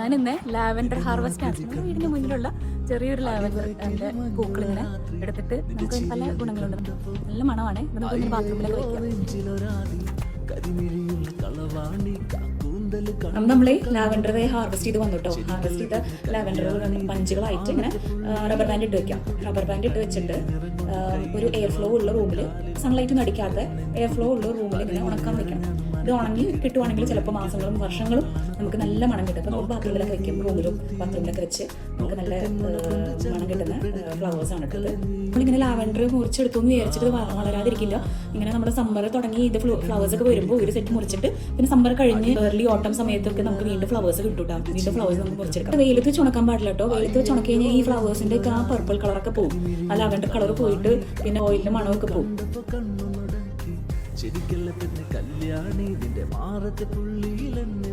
ഞാൻ ഇന്ന് lavender harvest ആണ്. നമ്മുടെ വീടിന് മുന്നിലുള്ള ചെറിയൊരു ലാവൻഡർ പൂക്കൾ ഇങ്ങനെ എടുത്തിട്ട് നമുക്ക് പല ഗുണങ്ങളുണ്ട്. നല്ല മണമാണ്. ഇത് നമുക്ക് ബാത്റൂമിലൊക്കെ വയ്ക്കാം. നമ്മള് ലാവൻഡർ ഹാർവെസ്റ്റ് ചെയ്ത് വന്നിട്ടോ. ഹാർവെസ്റ്റ് ചെയ്ത ലാവൻഡർ പഞ്ചുകളായിട്ട് ഇങ്ങനെ റബ്ബർ ബാൻഡ് ഇട്ട് വെക്കാം. റബ്ബർ ബാൻഡ് ഇട്ട് വെച്ചിട്ട് ഒരു എയർ ഫ്ലോ ഉള്ള റൂമിൽ, സൺലൈറ്റ് ഒന്നും അടിക്കാത്ത എയർ ഫ്ലോ ഉള്ള റൂമിൽ ഇങ്ങനെ ഉണക്കാൻ വെക്കണം. ഇത് ഉണങ്ങി കിട്ടുവാണെങ്കിൽ ചിലപ്പോൾ മാസങ്ങളും വർഷങ്ങളും നമുക്ക് നല്ല മണം കിട്ടും. അപ്പോൾ നമുക്ക് ബാത്റൂമിലൊക്കെ വെക്കും, റൂമിലും ബാത്റൂമിലൊക്കെ വെച്ച് നമുക്ക് നല്ല മണം കിട്ടുന്ന ഫ്ലവേഴ്സാണ് ഇട്ടത്. നമ്മളിങ്ങനെ ലാവൻഡർ മുറിച്ചെടുത്തു എന്ന് വിചാരിച്ചിട്ട് വളരാതിരിക്കില്ല. ഇങ്ങനെ നമ്മുടെ സമ്മർ തുടങ്ങി ഇത് ഫ്ലവേഴ്സ് ഒക്കെ വരുമ്പോൾ ഒരു സെറ്റ് മുറിച്ചിട്ട് പിന്നെ സമ്മർ കഴിഞ്ഞ് ഏർലി ഓട്ടം സമയത്തൊക്കെ നമുക്ക് വീണ്ടും ഫ്ലവേഴ്സ് കിട്ടും. വീണ്ടും ഫ്ലവേഴ്സ് നമുക്ക് മുറിച്ചെടുക്കാം. വെയിലത്ത് വെച്ച് ഉണക്കാൻ പാടില്ല കേട്ടോ. വെയിലത്ത് വെച്ച് ഉണക്കി കഴിഞ്ഞാൽ ഈ ഫ്ലവേഴ്സിന്റെ ഒക്കെ ആ പർപ്പിൾ കളറൊക്കെ പോകും. ആ ലാവൻഡർ കളർ പോയിട്ട് പിന്നെ ഓയിലിന്റെ മണമൊക്കെ പോകും. ശരിക്കല്ല പിന്നെ കല്യാണി നിന്റെ മാറത്തെ പുള്ളിയിലെന്നെ